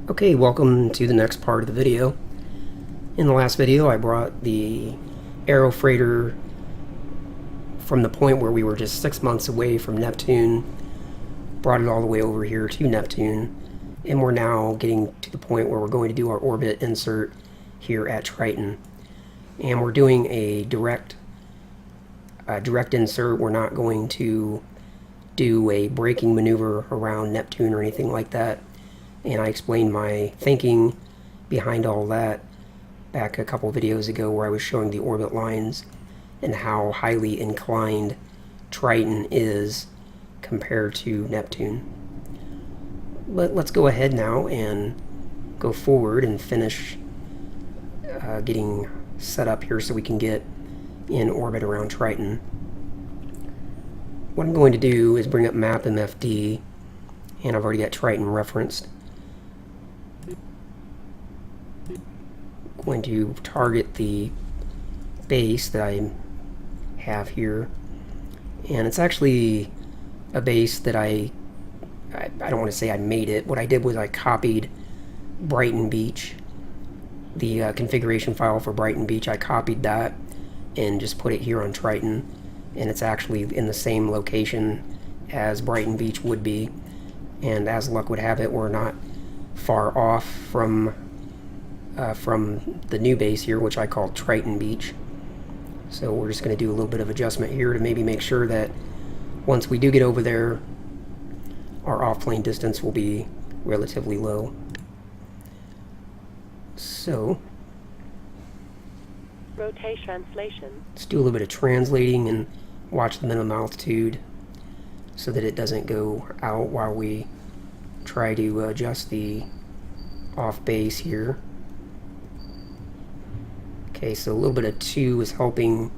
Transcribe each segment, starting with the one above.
Okay, welcome to the next part of the video. In the last video, I brought the Aero Freighter from the point where we were just 6 months away from Neptune, brought it all the way over here to Neptune, and we're now getting to the point where we're going to do our orbit insert here at Triton. And we're doing a direct insert. We're not going to do a braking maneuver around Neptune or anything like that. And I explained my thinking behind all that back a couple videos ago, where I was showing the orbit lines and how highly inclined Triton is compared to Neptune. But let's go ahead now and go forward and finish getting set up here so we can get in orbit around Triton. What I'm going to do is bring up map MFD, and I've already got Triton referenced. Going to target the base that I have here, and it's actually a base that I don't want to say I made it. What I did was I copied Brighton Beach, the configuration file for Brighton Beach. I copied that and just put it here on Triton, and it's actually in the same location as Brighton Beach would be, and as luck would have it, we're not far off from the new base here, which I call Triton Beach. So we're just going to do a little bit of adjustment here to maybe make sure that once we do get over there, our off-plane distance will be relatively low. So rotate translation. Let's do a little bit of translating and watch the minimum altitude so that it doesn't go out while we try to adjust the off base here. Okay, so a little bit of 2 is helping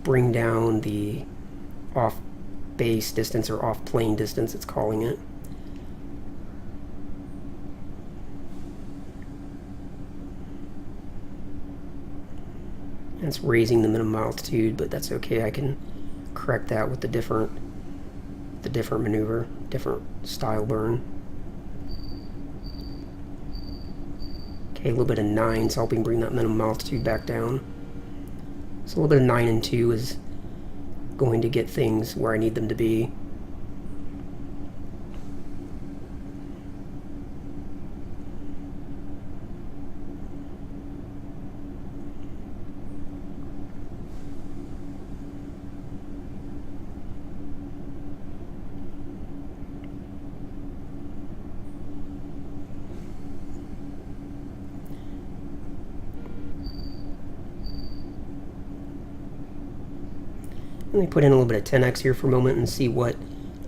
bring down the off base distance, or off plane distance it's calling it. And it's raising the minimum altitude, but that's okay. I can correct that with the different maneuver, different style burn. Okay, a little bit of 9 is helping bring that minimum altitude back down. So a little bit of 9 and 2 is going to get things where I need them to be. Let me put in a little bit of 10x here for a moment and see what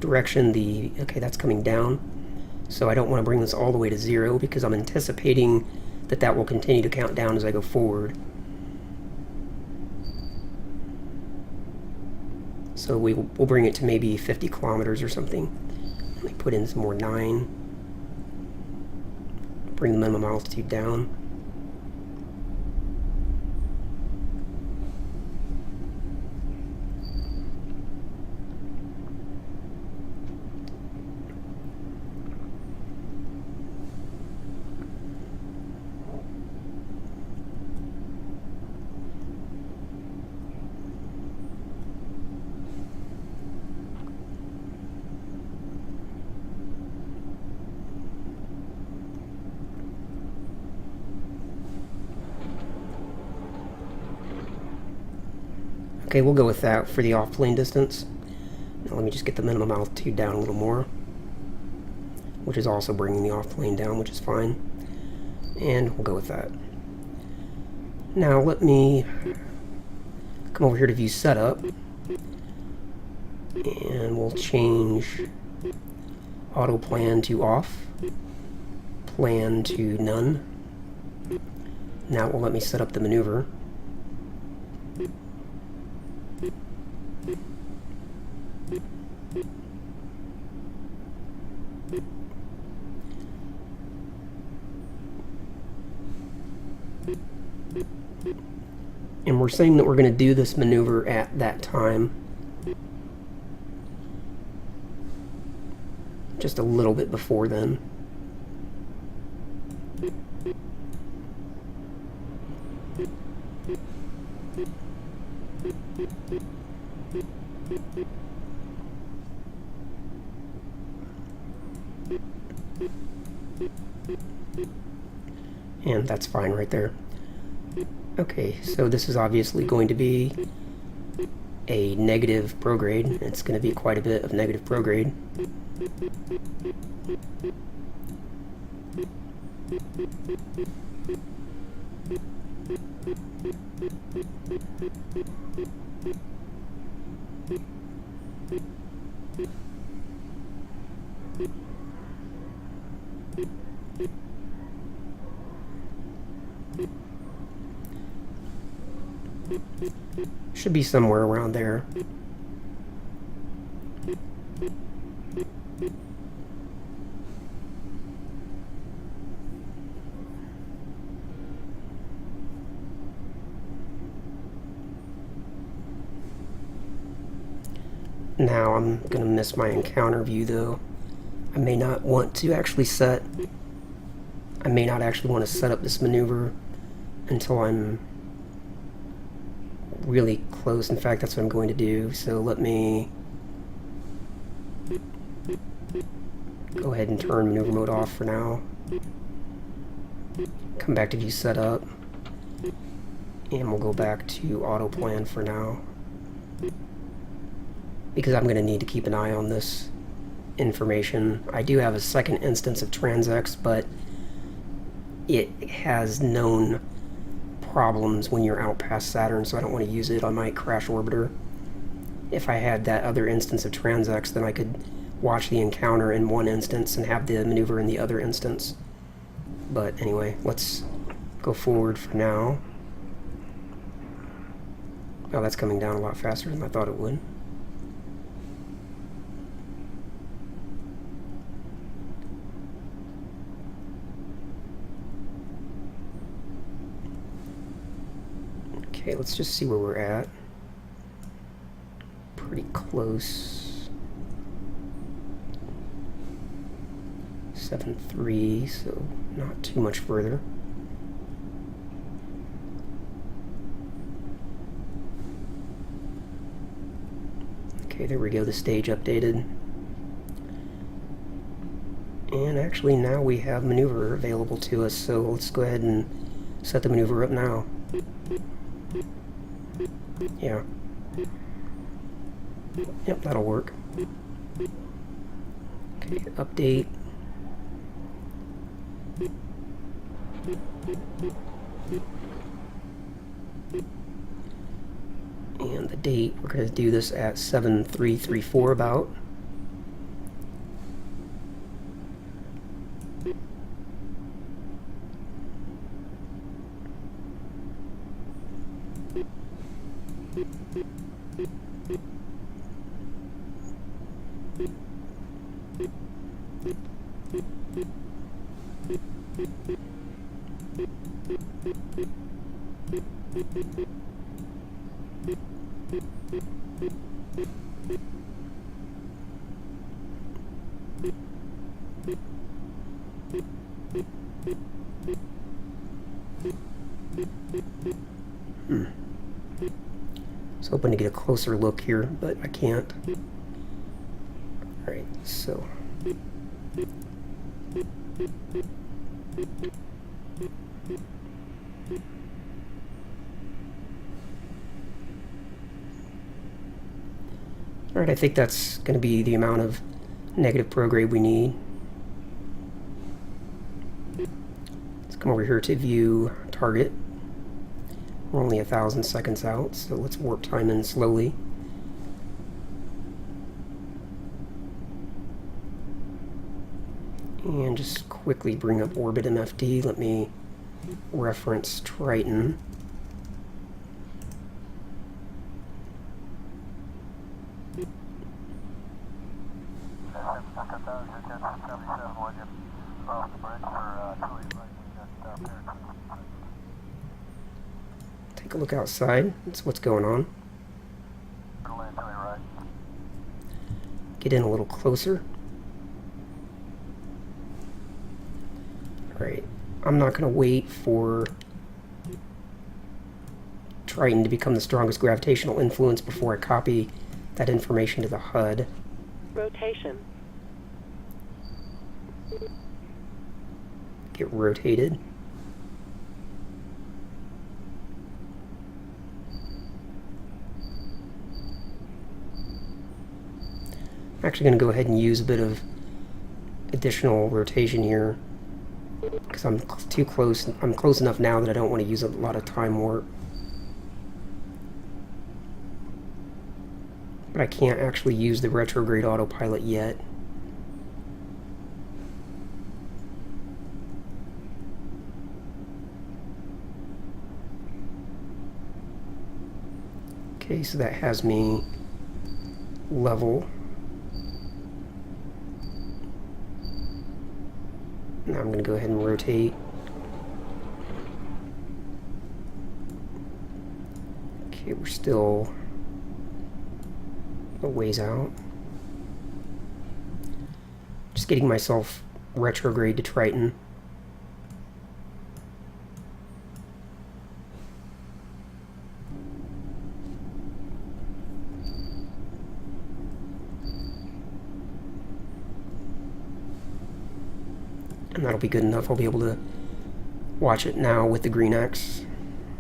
direction okay, that's coming down. So I don't want to bring this all the way to 0 because I'm anticipating that that will continue to count down as I go forward. So we'll bring it to maybe 50 kilometers or something. Let me put in some more 9. Bring the minimum altitude down. Okay, we'll go with that for the off-plane distance. Now let me just get the minimum altitude down a little more, which is also bringing the off-plane down, which is fine. And we'll go with that. Now let me come over here to view setup, and we'll change auto plan to off, plan to none. Now it will let me set up the maneuver. And we're saying that we're going to do this maneuver at that time. Just a little bit before then. And that's fine right there. Okay, so this is obviously going to be a negative prograde. It's going to be quite a bit of negative prograde. Should be somewhere around there. Now I'm going to miss my encounter view though. I may not want to actually set up this maneuver until I'm really close. In fact, that's what I'm going to do. So let me go ahead and turn maneuver mode off for now. Come back to view setup, and we'll go back to auto plan for now, because I'm going to need to keep an eye on this information. I do have a second instance of TransX, but it has known problems when you're out past Saturn, so I don't want to use it on my crash orbiter. If I had that other instance of TransX, then I could watch the encounter in one instance and have the maneuver in the other instance. But anyway, let's go forward for now. Oh, that's coming down a lot faster than I thought it would. Okay, let's just see where we're at. Pretty close. 7.3, so not too much further. Okay, there we go, the stage updated. And actually now we have maneuver available to us, so let's go ahead and set the maneuver up now. Yeah. Yep, that'll work. Okay, update. And the date, we're going to do this at 7/3/34 about. I was hoping to get a closer look here, but I can't. Alright, so alright, I think that's going to be the amount of negative prograde we need. Let's come over here to view target. We're only 1,000 seconds out, so let's warp time in slowly. And just quickly bring up orbit MFD. Let me reference Triton. Take a look outside. That's what's going on. Get in a little closer. Alright, I'm not going to wait for Triton to become the strongest gravitational influence before I copy that information to the HUD. Rotation. Get rotated. I'm actually going to go ahead and use a bit of additional rotation here because I'm too close. I'm close enough now that I don't want to use a lot of time warp. But I can't actually use the retrograde autopilot yet. Okay, so that has me level. Now I'm going to go ahead and rotate. Okay, we're still a ways out. Just getting myself retrograde to Triton. And that'll be good enough. I'll be able to watch it now with the green X,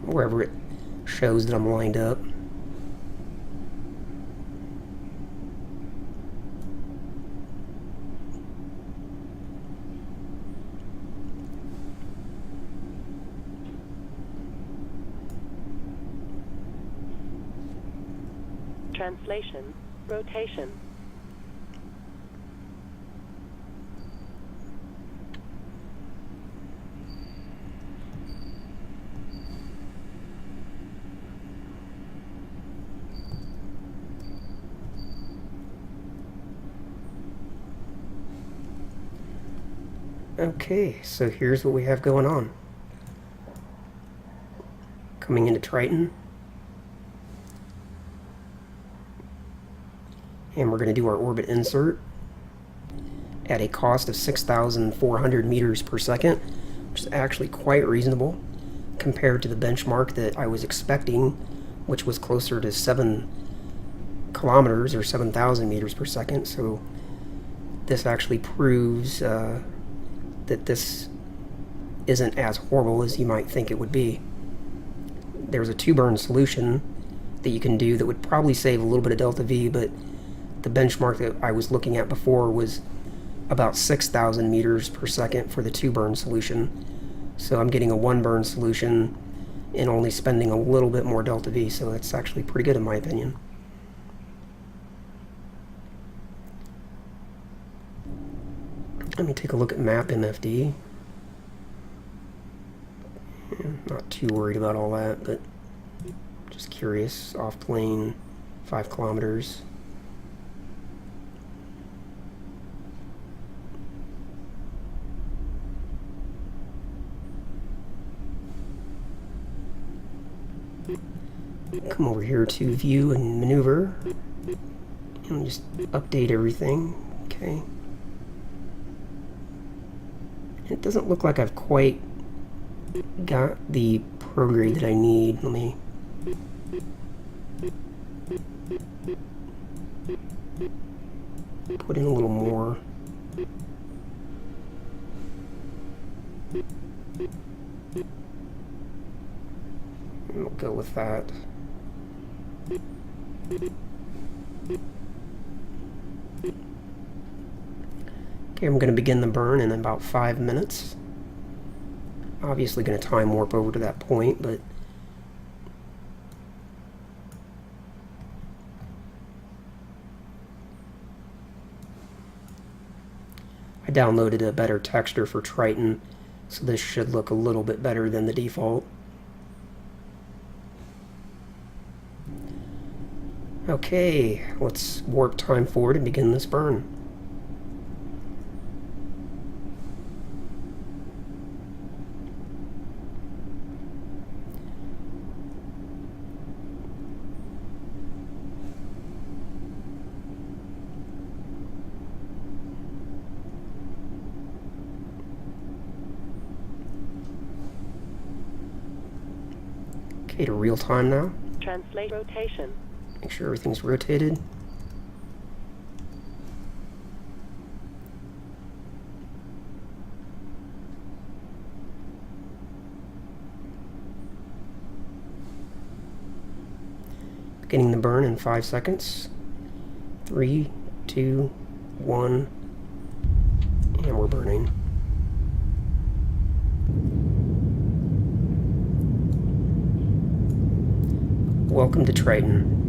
wherever it shows that I'm lined up. Translation. Rotation. Okay, so here's what we have going on. Coming into Triton. And we're going to do our orbit insert at a cost of 6,400 meters per second, which is actually quite reasonable compared to the benchmark that I was expecting, which was closer to 7 kilometers or 7,000 meters per second. So this actually proves that this isn't as horrible as you might think it would be. There's a 2-burn solution that you can do that would probably save a little bit of delta V, but the benchmark that I was looking at before was about 6,000 meters per second for the 2-burn solution. So I'm getting a 1-burn solution and only spending a little bit more delta V, so that's actually pretty good in my opinion. Let me take a look at map MFD. Not too worried about all that, but just curious. Off plane, 5 kilometers. Come over here to view and maneuver and just update everything. Okay. It doesn't look like I've quite got the prograde that I need. Let me put in a little more. And we'll go with that. Okay, I'm going to begin the burn in about 5 minutes. Obviously going to time warp over to that point, but I downloaded a better texture for Triton, so this should look a little bit better than the default. Okay, let's warp time forward and begin this burn. Okay, to real time now. Translate rotation. Make sure everything's rotated. Beginning the burn in 5 seconds. 3, 2, 1, and we're burning. Welcome to Triton.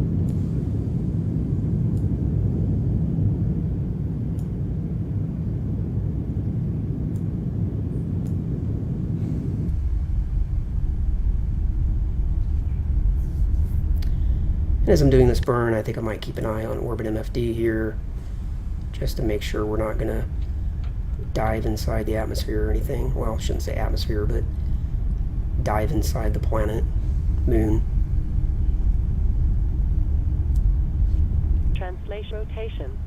And as I'm doing this burn, I think I might keep an eye on Orbit MFD here, just to make sure we're not going to dive inside the atmosphere or anything. Well, I shouldn't say atmosphere, but dive inside the planet, moon. Translation rotation.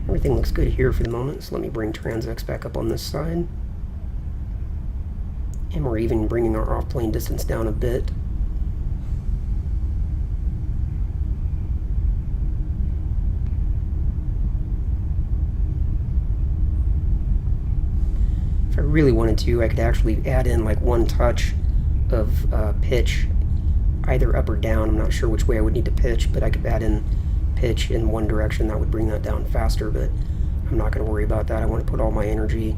Everything looks good here for the moment, so let me bring Transx back up on this side. And we're even bringing our off-plane distance down a bit. If I really wanted to, I could actually add in like one touch of pitch, either up or down. I'm not sure which way I would need to pitch, but I could add in pitch in one direction. That would bring that down faster, but I'm not going to worry about that. I want to put all my energy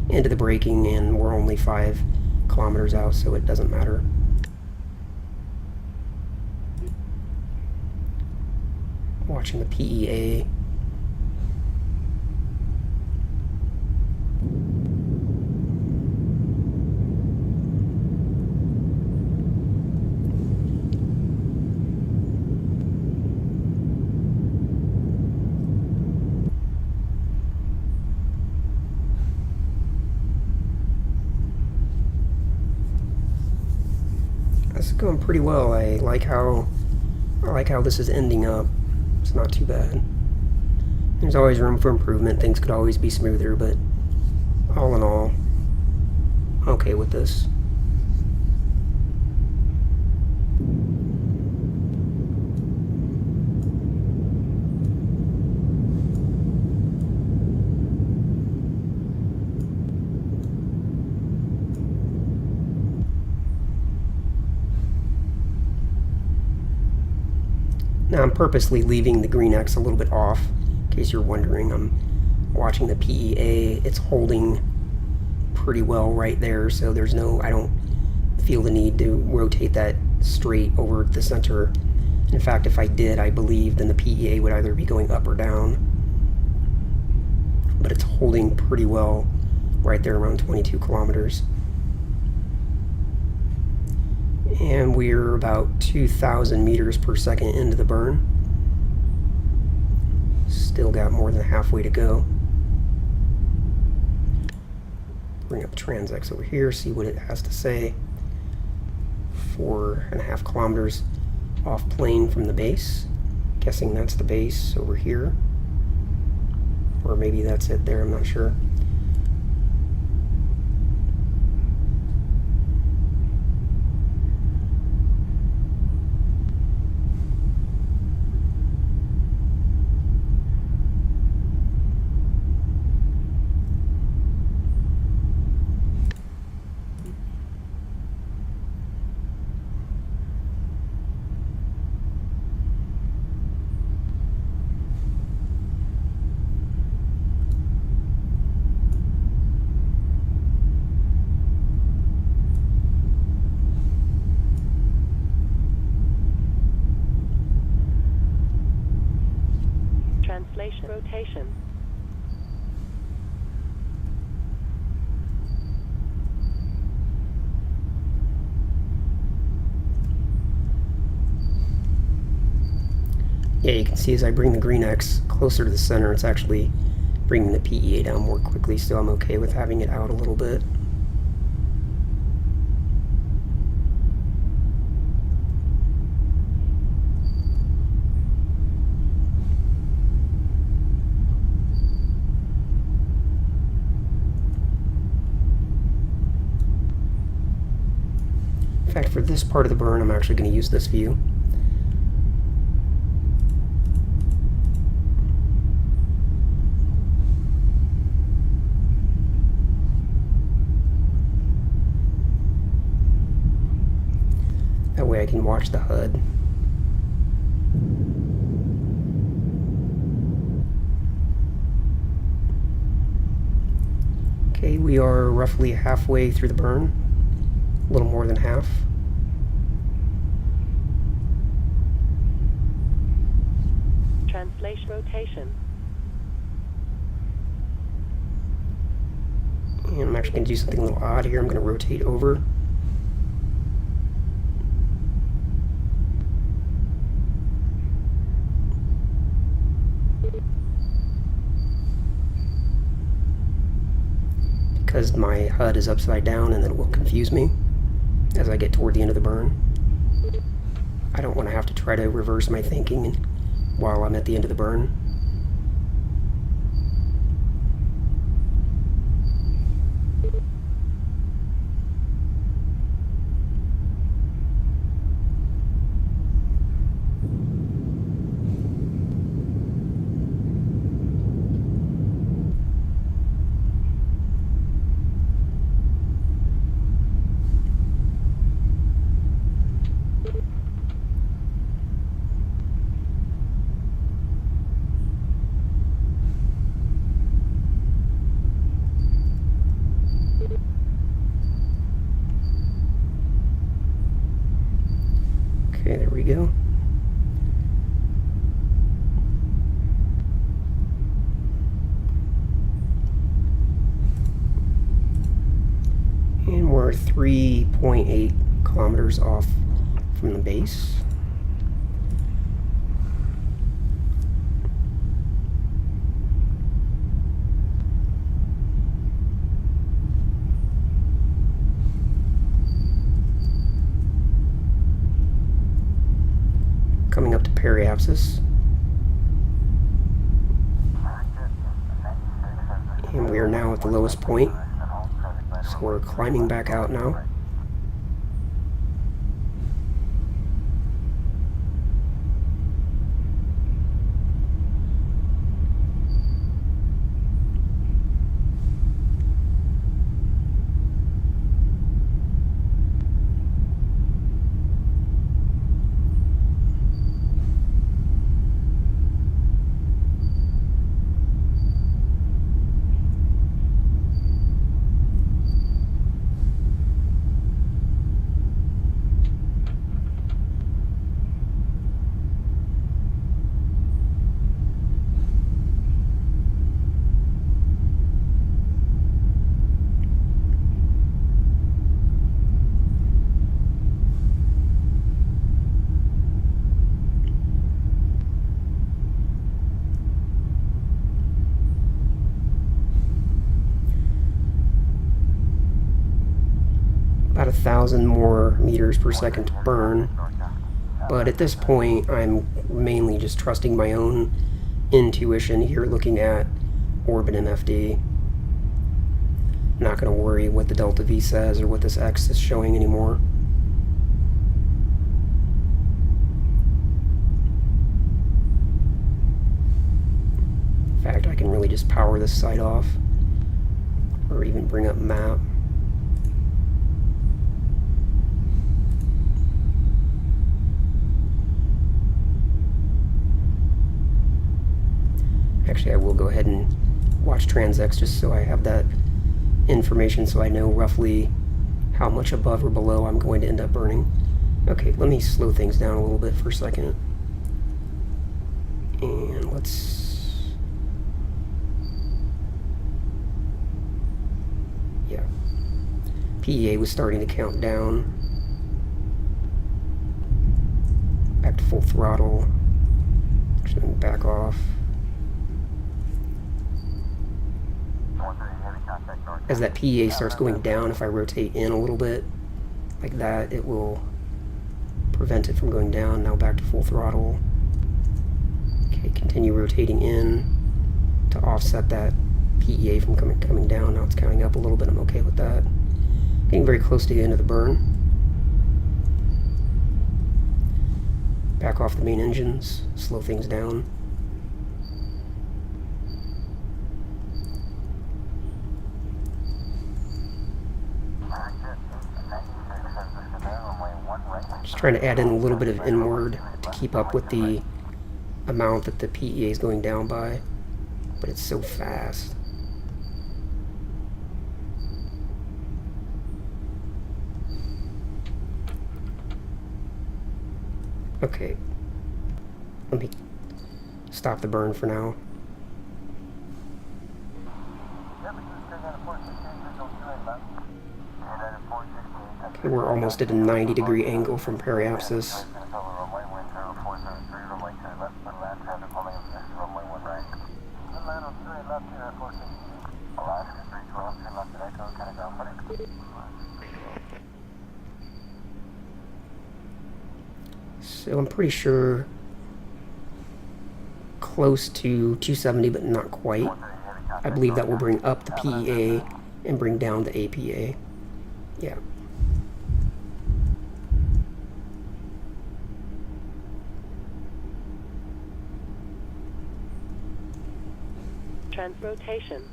into the braking, and we're only 5 kilometers out, so it doesn't matter. Watching the PEA. This is going pretty well. I like how this is ending up. It's not too bad. There's always room for improvement. Things could always be smoother, but all in all, I'm okay with this. Now I'm purposely leaving the green X a little bit off, in case you're wondering. I'm watching the PEA. It's holding pretty well right there, so there's no, I don't feel the need to rotate that straight over the center. In fact, if I did, I believe then the PEA would either be going up or down. But it's holding pretty well right there around 22 kilometers. And we're about 2,000 meters per second into the burn. Still got more than halfway to go. Bring up Transx over here, see what it has to say. 4.5 kilometers off plane from the base. Guessing that's the base over here. Or maybe that's it there, I'm not sure. Translation rotation. Yeah, you can see as I bring the green X closer to the center, it's actually bringing the PEA down more quickly, so I'm okay with having it out a little bit. In fact, for this part of the burn, I'm actually going to use this view. That way I can watch the HUD. Okay, we are roughly halfway through the burn. A little more than half. Translation rotation. And I'm actually going to do something a little odd here. I'm going to rotate over. Because my HUD is upside down and it will confuse me as I get toward the end of the burn. I don't want to have to try to reverse my thinking while I'm at the end of the burn. Okay, there we go. And we're 3.8 kilometers off from the base. Coming up to periapsis. And we are now at the lowest point. So we're climbing back out now. About 1,000 more meters per second to burn, but at this point I'm mainly just trusting my own intuition here, looking at orbit MFD. Not going to worry what the delta V says or what this X is showing anymore. In fact, I can really just power this site off or even bring up map. Actually, I will go ahead and watch TransX just so I have that information so I know roughly how much above or below I'm going to end up burning. Okay, let me slow things down a little bit for a second. And let's... yeah. PEA was starting to count down. Back to full throttle. Actually, back off. as that PEA starts going down, if I rotate in a little bit like that, it will prevent it from going down. Now back to full throttle. Okay, continue rotating in to offset that PEA from coming down. Now it's counting up a little bit. I'm okay with that. Getting very close to the end of the burn. Back off the main engines, slow things down. Just trying to add in a little bit of inward to keep up with the amount that the PEA is going down by, but it's so fast. Okay, let me stop the burn for now. Okay, we're almost at a 90-degree angle from periapsis. So I'm pretty sure close to 270, but not quite. I believe that will bring up the PEA and bring down the APA. Yeah. Transrotation.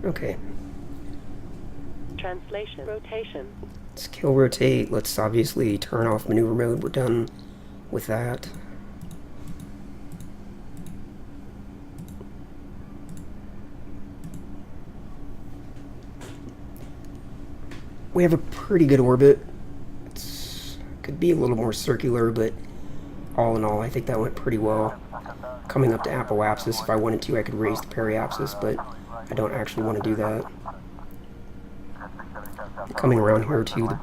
Okay. Translation. Rotation. Let's kill rotate. Let's obviously turn off maneuver mode. We're done with that. We have a pretty good orbit. It could be a little more circular, but all in all, I think that went pretty well. Coming up to apoapsis, if I wanted to, I could raise the periapsis, but I don't actually want to do that. Coming around here to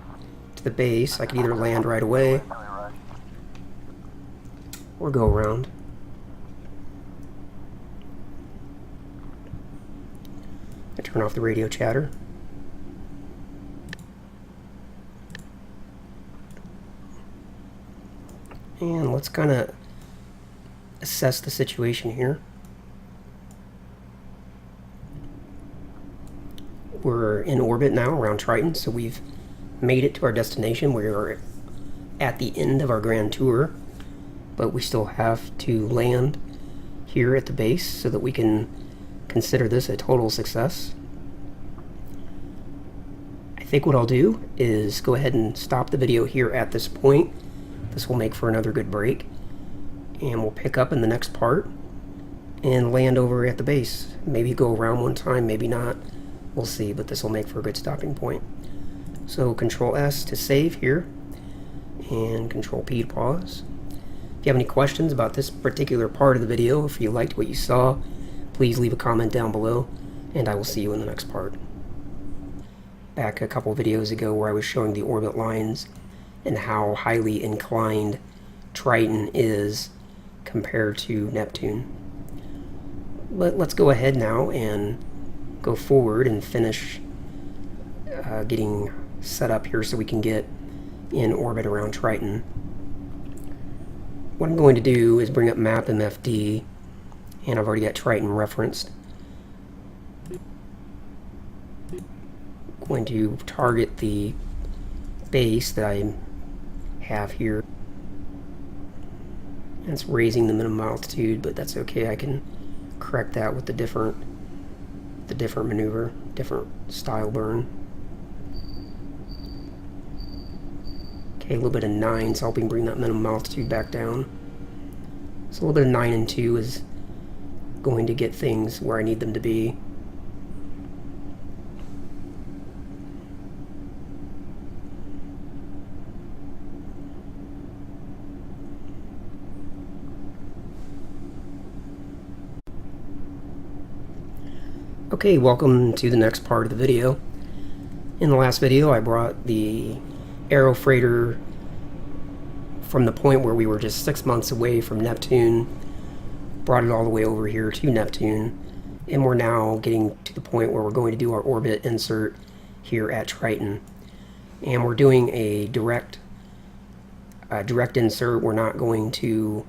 the base, I could either land right away or go around. I turn off the radio chatter. And let's kind of assess the situation here. We're in orbit now around Triton, so we've made it to our destination. We are at the end of our grand tour, but we still have to land here at the base so that we can consider this a total success. I think what I'll do is go ahead and stop the video here at this point. This will make for another good break, and we'll pick up in the next part and land over at the base. Maybe go around one time, maybe not. We'll see, but this will make for a good stopping point. So Control S to save here, and Control P to pause. If you have any questions about this particular part of the video, if you liked what you saw, please leave a comment down below, and I will see you in the next part. Back a couple videos ago where I was showing the orbit lines and how highly inclined Triton is compared to Neptune. But let's go ahead now and go forward and finish getting set up here so we can get in orbit around Triton. What I'm going to do is bring up map MFD, and I've already got Triton referenced. Going to target the base that I have here. And it's raising the minimum altitude, but that's okay. I can correct that with the different maneuver, different style burn. Okay, a little bit of 9 is helping bring that minimum altitude back down. So a little bit of 9 and 2 is going to get things where I need them to be. Okay, welcome to the next part of the video. In the last video, I brought the Aero Freighter from the point where we were just 6 months away from Neptune, brought it all the way over here to Neptune, and we're now getting to the point where we're going to do our orbit insert here at Triton. And we're doing a direct insert. We're not going to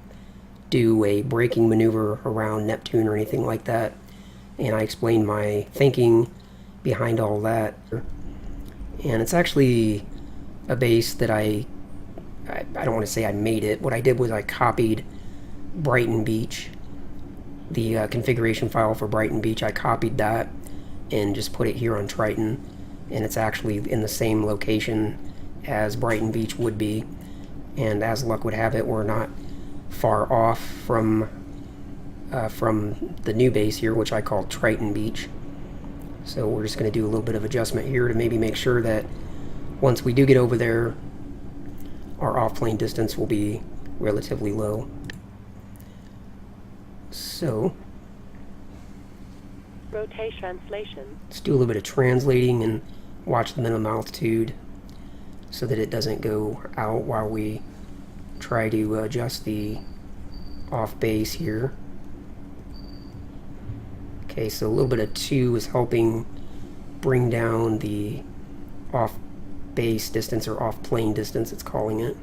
do a braking maneuver around Neptune or anything like that. And I explained my thinking behind all that. And it's actually a base that I don't want to say I made it. What I did was I copied Brighton Beach, the configuration file for Brighton Beach. I copied that and just put it here on Triton. And it's actually in the same location as Brighton Beach would be. And as luck would have it, we're not far off from the new base here, which I call Triton Beach. So we're just going to do a little bit of adjustment here to maybe make sure that once we do get over there, our off-plane distance will be relatively low. So Rotation translation. let's do a little bit of translating and watch the minimum altitude so that it doesn't go out while we try to adjust the off base here. Okay, so a little bit of 2 is helping bring down the off base distance, or off plane distance it's calling it.